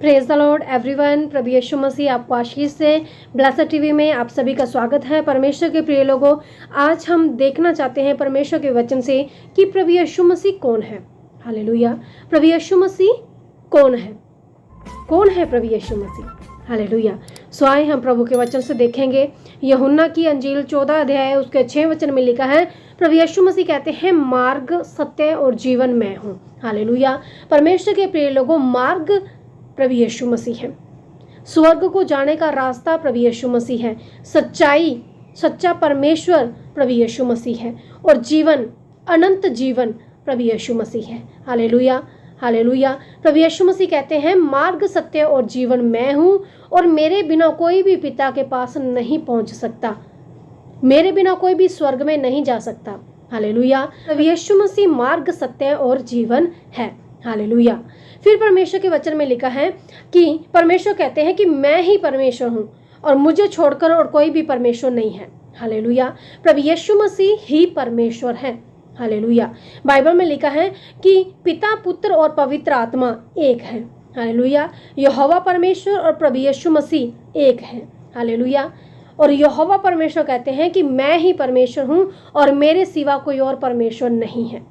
Praise the Lord everyone. प्रभु यीशु मसीह आपको आशीष से। ब्लेसेड टीवी में आप सभी का स्वागत है। परमेश्वर के प्रिय लोगों, आज हम देखना चाहते हैं परमेश्वर के वचन से कि प्रभु यीशु मसीह कौन है। हालेलुया। प्रभु यीशु मसीह कौन है? कौन है प्रभु यीशु मसीह? हालेलुया। सो आए हम प्रभु के वचन से देखेंगे। यूहन्ना की अंजील 14 अध्याय उसके 6 वचन में लिखा है, प्रभु यीशु मसीह कहते हैं, मार्ग सत्य और जीवन मैं हूँ। हालेलुया। परमेश्वर के प्रिय लोगों, मार्ग प्रभु यीशु मसीह है। स्वर्ग को जाने का रास्ता प्रभु यीशु मसीह है। सच्चाई, सच्चा परमेश्वर प्रभु यीशु मसीह है। और जीवन, अनंत जीवन प्रभु यीशु मसीह है। Hallelujah, hallelujah. प्रभु यीशु मसीह कहते हैं, मार्ग सत्य और जीवन मैं हूँ, और मेरे बिना कोई भी पिता के पास नहीं पहुँच सकता। मेरे बिना कोई भी स्वर्ग में नहीं जा सकता। हालेलुया। प्रभु यीशु मसीह मार्ग सत्य और जीवन है। हालेलुया। फिर परमेश्वर के वचन में लिखा है कि परमेश्वर कहते हैं कि मैं ही परमेश्वर हूँ और मुझे छोड़कर और कोई भी परमेश्वर नहीं है। हालेलुया। प्रभु यीशु मसीह ही परमेश्वर है। हालेलुया। बाइबल में लिखा है कि पिता, पुत्र और पवित्र आत्मा एक है। हालेलुया। यहोवा परमेश्वर और प्रभु यीशु मसीह एक है। हालेलुया। और यहोवा परमेश्वर कहते हैं कि मैं ही परमेश्वर हूँ और मेरे सिवा कोई और परमेश्वर नहीं है।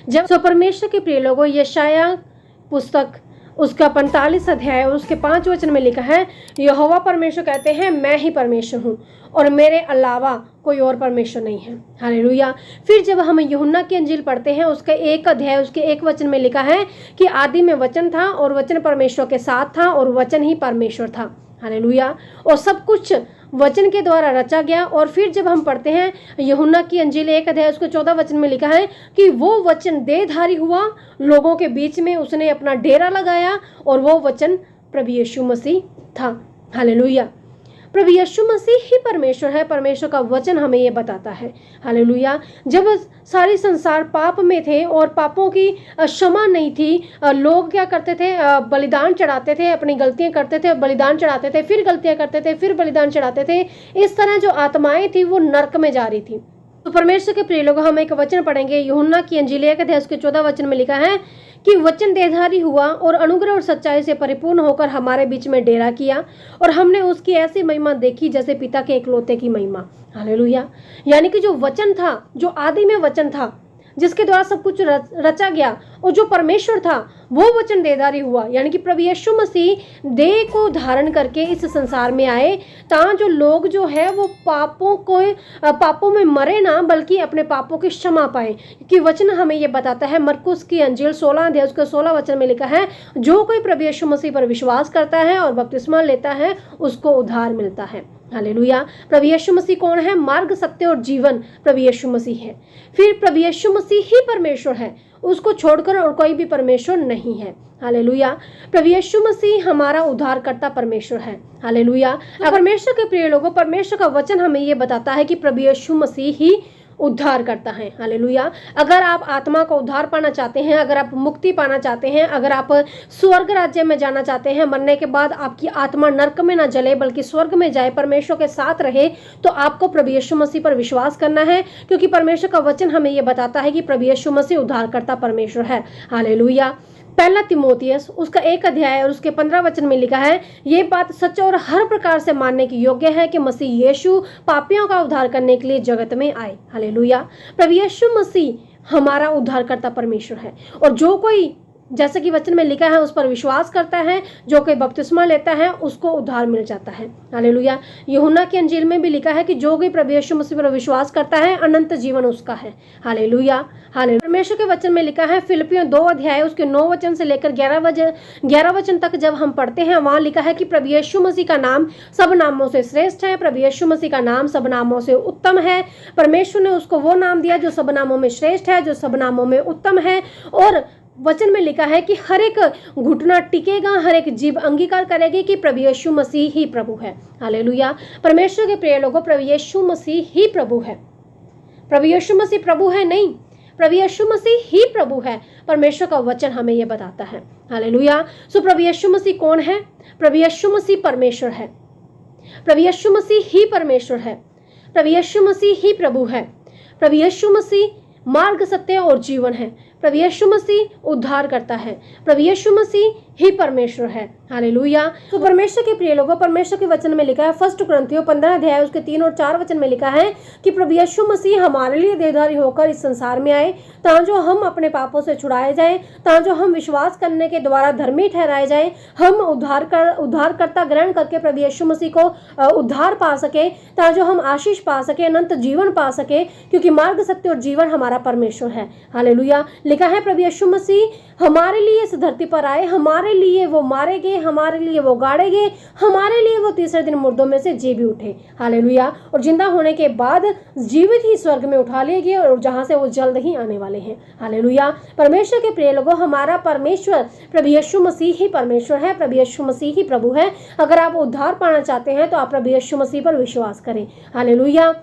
जब परमेश्वर के प्रिय लोगों, यशाया पुस्तक उसका 45 अध्याय और उसके 5 वचन में लिखा है, यहोवा परमेश्वर कहते हैं, मैं ही परमेश्वर हूँ और मेरे अलावा कोई और परमेश्वर नहीं है। हालेलुया। फिर जब हम यूहन्ना की अंजील पढ़ते हैं, उसका 1 अध्याय उसके 1 वचन में लिखा है कि आदि में वचन था और वचन परमेश्वर के साथ था और वचन ही परमेश्वर था। हालेलुया। और सब कुछ वचन के द्वारा रचा गया। और फिर जब हम पढ़ते हैं यूहन्ना की अंजील 1 अध्याय उसके 14 वचन में लिखा है कि वो वचन देहधारी हुआ, लोगों के बीच में उसने अपना डेरा लगाया, और वो वचन प्रभु यीशु मसीह था। हालेलुया। प्रभु यीशु मसीह ही परमेश्वर है। परमेश्वर का वचन हमें ये बताता है। हालेलुया। जब सारी संसार पाप में थे और पापों की क्षमा नहीं थी, लोग क्या करते थे? बलिदान चढ़ाते थे, अपनी गलतियां करते थे, बलिदान चढ़ाते थे, फिर गलतियां करते थे, फिर बलिदान चढ़ाते थे। इस तरह जो आत्माएं थी वो नरक में जा रही थी। तो परमेश्वर के प्रिय लोग, हम एक वचन पढ़ेंगे। यूहन्ना की अंजील 1 अध्याय उसके 14 वचन में लिखा है कि वचन देहधारी हुआ और अनुग्रह और सच्चाई से परिपूर्ण होकर हमारे बीच में डेरा किया, और हमने उसकी ऐसी महिमा देखी जैसे पिता के एकलौते की महिमा। हालेलुया। यानी कि जो वचन था, जो आदि में वचन था, जिसके द्वारा सब कुछ रचा गया, और जो परमेश्वर था, वो वचन देहधारी हुआ। यानी कि प्रभु यीशु मसीह देह को धारण करके इस संसार में आए, ताकि जो लोग जो है वो पापों में मरे ना, बल्कि अपने पापों की क्षमा पाए। कि वचन हमें ये बताता है, मरकुस की अंजील 16 अध्याय उसके 16 वचन में लिखा है, जो कोई प्रभु यीशु मसीह पर विश्वास करता है और बपतिस्मा लेता है, उसको उद्धार मिलता है। हालेलुया। प्रभु यीशु मसीह कौन है? मार्ग, सत्य और जीवन प्रभु यीशु मसीह है। फिर प्रभु यीशु मसीह ही परमेश्वर है, उसको छोड़कर और कोई भी परमेश्वर नहीं है। हालेलुया। प्रभु यीशु मसीह हमारा उद्धारकर्ता परमेश्वर है। हालेलुया। परमेश्वर के प्रिय लोगों, परमेश्वर का वचन हमें ये बताता है कि प्रभु यीशु मसीह ही उद्धार करता है। हालेलुया। अगर आप आत्मा का उद्धार पाना चाहते हैं, अगर आप मुक्ति पाना चाहते हैं, अगर आप स्वर्ग राज्य में जाना चाहते हैं, मरने के बाद आपकी आत्मा नरक में ना जले बल्कि स्वर्ग में जाए, परमेश्वर के साथ रहे, तो आपको प्रभु यीशु मसीह पर विश्वास करना है। क्योंकि परमेश्वर का वचन हमें यह बताता है कि प्रभु यीशु मसीह उद्धार करता परमेश्वर है। हालेलुया। पहला तिमोथियस उसका 1 अध्याय और उसके 15 वचन में लिखा है, ये बात सच और हर प्रकार से मानने की योग्य है कि मसीह यीशु पापियों का उद्धार करने के लिए जगत में आए। हालेलुया। प्रभु यीशु मसीह हमारा उद्धारकर्ता परमेश्वर है, और जो कोई, जैसे कि वचन में लिखा है, उस पर विश्वास करता है, जो कोई बपतिस्मा लेता है, उसको उद्धार मिल जाता है। हालेलुया। यूहन्ना की अंजील में भी लिखा है कि जो कोई प्रभु यीशु मसीह पर विश्वास करता है, अनंत जीवन उसका है। हालेलुया। हालेलुया। परमेश्वर के वचन में लिखा है, फिलिपियों 2 अध्याय उसके 9 वचन से लेकर 11 वचन तक जब हम पढ़ते हैं, वहां लिखा है कि प्रभु यीशु मसीह का नाम सब नामों से श्रेष्ठ है, प्रभु यीशु मसीह का नाम सब नामों से उत्तम है। परमेश्वर ने उसको वो नाम दिया जो सब नामों में श्रेष्ठ है, जो सब नामों में उत्तम है। और वचन में लिखा है कि हर एक घुटना टिकेगा, हर एक जीभ अंगीकार करेगी कि प्रभु यीशु मसीह ही प्रभु है। हालेलुया। परमेश्वर के प्रिय लोगों, प्रभु यीशु मसीह ही प्रभु है। प्रभु यीशु मसीह प्रभु है नहीं, प्रभु यीशु मसीह ही प्रभु है। परमेश्वर का वचन हमें यह बताता है। हालेलुया। सो प्रभु यीशु मसीह कौन है? प्रभु यीशु मसीह परमेश्वर है। प्रभु यीशु मसीह ही परमेश्वर है। प्रभु यीशु मसीह ही प्रभु है। प्रभु यीशु मसीह मार्ग, सत्य और जीवन है। प्रभु यीशु मसीह उद्धार करता है, प्रभु यीशु मसीह ही परमेश्वर है। हालेलुया। तो परमेश्वर के प्रिय लोगों, परमेश्वर के वचन में लिखा है 1 कुरिन्थियों 15 अध्याय उसके 3 और 4 वचन में लिखा है कि प्रभु यीशु मसीह हमारे लिए देहधारी होकर इस संसार में आए ताकि हम अपने पापों से छुड़ाए जाएं, ताकि हम विश्वास करने के द्वारा धर्मी ठहराए जाएं, हम उद्धारकर्ता ग्रहण करके प्रभु यीशु मसीह को उद्धार पा सके, ताकि हम आशीष पा सके, अनंत जीवन पा सके, क्योंकि मार्ग, सत्य और जीवन हमारा परमेश्वर है। हालेलुया। लिखा है प्रभु यीशु मसीह हमारे लिए इस धरती पर आए, हमारे लिए वो मारे गए, हमारे लिए वो गाड़े गए, हमारे लिए वो तीसरे दिन मुर्दों में से जी भी उठे। हालेलुया। और जिंदा होने के बाद जीवित ही स्वर्ग में उठा लिए गए और जहां से वो जल्द ही आने वाले हैं। हालेलुया। परमेश्वर के प्रिय लोगों, हमारा परमेश्वर प्रभु यीशु मसीह ही परमेश्वर है, प्रभु यीशु मसीह ही प्रभु है। अगर आप उद्धार पाना चाहते हैं तो आप प्रभु यीशु मसीह पर विश्वास करें। हालेलुया।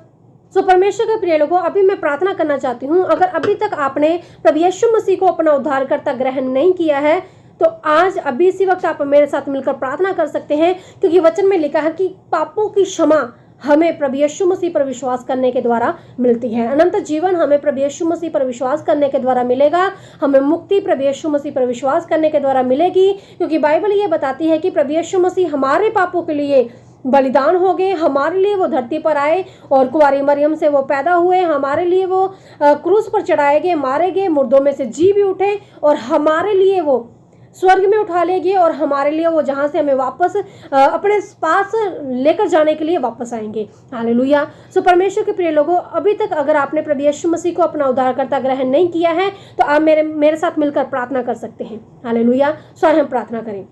तो परमेश्वर के प्रिय लोगों, अभी मैं प्रार्थना करना चाहती हूँ, अगर अभी तक आपने प्रभु यीशु मसीह को अपना उद्धारकर्ता ग्रहण नहीं किया है तो आज अभी इसी वक्त आप मेरे साथ मिलकर प्रार्थना कर सकते हैं, क्योंकि वचन में लिखा है कि पापों की क्षमा हमें प्रभु यीशु मसीह पर विश्वास करने के द्वारा मिलती है। अनंत जीवन हमें प्रभु यीशु मसीह पर विश्वास करने के द्वारा मिलेगा। हमें मुक्ति प्रभु यीशु मसीह पर विश्वास करने के द्वारा मिलेगी, क्योंकि बाइबल ये बताती है कि प्रभु यीशु मसीह हमारे पापों के लिए बलिदान हो गए, हमारे लिए वो धरती पर आए और कुंवारी मरियम से वो पैदा हुए, हमारे लिए वो क्रूस पर चढ़ाए गए, मारे गए, मुर्दों में से जी भी उठे और हमारे लिए वो स्वर्ग में उठा ले गए और हमारे लिए वो जहाँ से हमें वापस अपने पास लेकर जाने के लिए वापस आएंगे। हालेलुया। सो परमेश्वर के प्रिय लोगों, अभी तक अगर आपने प्रभु यीशु मसीह को अपना उद्धारकर्ता ग्रहण नहीं किया है तो आप मेरे साथ मिलकर प्रार्थना कर सकते हैं। हालेलुया। सो हम प्रार्थना करें।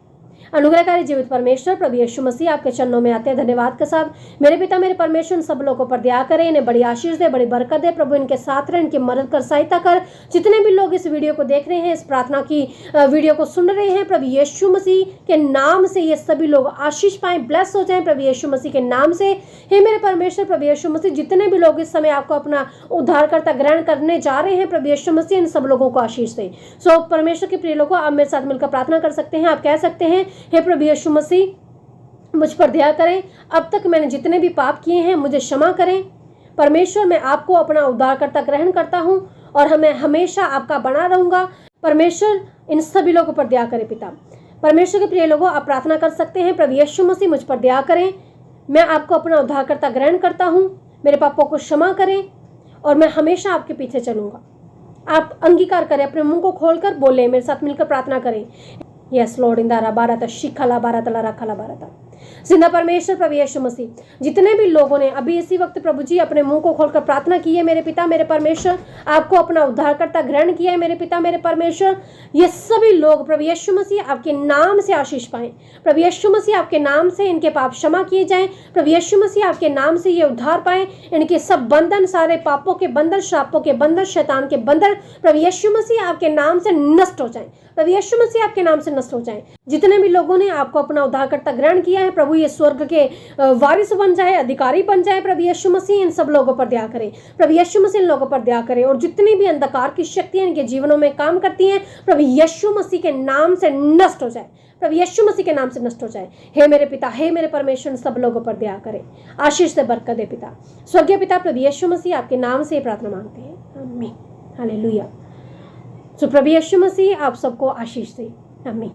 अनुग्रहकारी जीवित परमेश्वर प्रभु यीशु मसीह, आपके चरणों में आते हैं धन्यवाद के साथ। मेरे पिता, मेरे परमेश्वर, सब लोगों पर दया करें, इन्हें बड़ी आशीष दे, बड़ी बरकत दे प्रभु, इनके साथ रहे, इनकी मदद कर, सहायता कर। जितने भी लोग इस वीडियो को देख रहे हैं, इस प्रार्थना की वीडियो को सुन रहे हैं, प्रभु यीशु मसीह के नाम से ये सभी लोग आशीष पाएं, ब्लेस हो जाएं प्रभु यीशु मसीह के नाम से। हे मेरे परमेश्वर प्रभु यीशु मसीह, जितने भी लोग इस समय आपको अपना उद्धारकर्ता ग्रहण करने जा रहे हैं प्रभु यीशु मसीह, इन सब लोगों को आशीष दे। सो परमेश्वर के प्रिय लोगों, आप मेरे साथ मिलकर प्रार्थना कर सकते हैं। आप कह सकते हैं, हे प्रभु यीशु मसीह, मुझ पर दया करें, अब तक मैंने जितने भी पाप किए हैं मुझे क्षमा करें। परमेश्वर, मैं आपको अपना उद्धारकर्ता ग्रहण करता हूं और मैं हमेशा आपका बना रहूंगा। परमेश्वर, इन सभी लोगों पर दया करें पिता। परमेश्वर के प्रिय लोगों, आप प्रार्थना कर सकते हैं, प्रभु यीशु मसीह मुझ पर दया करें, मैं आपको अपना उद्धारकर्ता ग्रहण करता हूं, मेरे पापों को क्षमा करें और मैं हमेशा आपके पीछे चलूंगा। आप अंगीकार करें, अपने मुंह को खोलकर बोले, मेरे साथ मिलकर प्रार्थना करें। यस लॉर्ड, इंदारा बारत शिखला बारत ला रखला बारत। जिंदा परमेश्वर प्रभु यीशु मसीह, जितने भी लोगों ने अभी इसी वक्त प्रभु जी अपने मुंह को खोलकर प्रार्थना की है, मेरे पिता मेरे परमेश्वर, आपको अपना उद्धारकर्ता ग्रहण किया है मेरे पिता मेरे परमेश्वर, ये सभी लोग प्रभु यीशु मसीह आपके नाम से आशीष पाएं। प्रभु यीशु मसीह आपके नाम से इनके पाप क्षमा किए जाएं। प्रभु यीशु मसीह आपके नाम से ये उद्धार पाएं। इनके सब बंधन, सारे पापों के बंधन, श्रापों के बंधन, शैतान के बंधन प्रभु यीशु मसीह आपके नाम से नष्ट हो जाएं। प्रभु यीशु मसीह आपके नाम से नष्ट हो जाएं। जितने भी लोगों ने आपको अपना उद्धारकर्ता ग्रहण किया है प्रभु, ये स्वर्ग के वारिस बन जाए, अधिकारी बन जाए। प्रभु यीशु मसीह इन सब लोगों पर दया करे। प्रभु यीशु मसीह इन लोगों पर दया करे और जितनी भी अंधकार की शक्तियां इनके जीवनों में काम करती हैं प्रभु यीशु मसीह के नाम से नष्ट हो जाए। प्रभु यीशु मसीह के नाम से नष्ट हो जाए। हे मेरे पिता, हे मेरे परमेश्वर, सब लोगों पर दया करे, आशीष से बरकत दे पिता। स्वर्गीय पिता प्रभु यीशु मसीह आपके नाम से प्रार्थना मांगते हैं, आमीन, हालेलुया। सो प्रभु यीशु मसीह आप सबको आशीष दे, आमीन।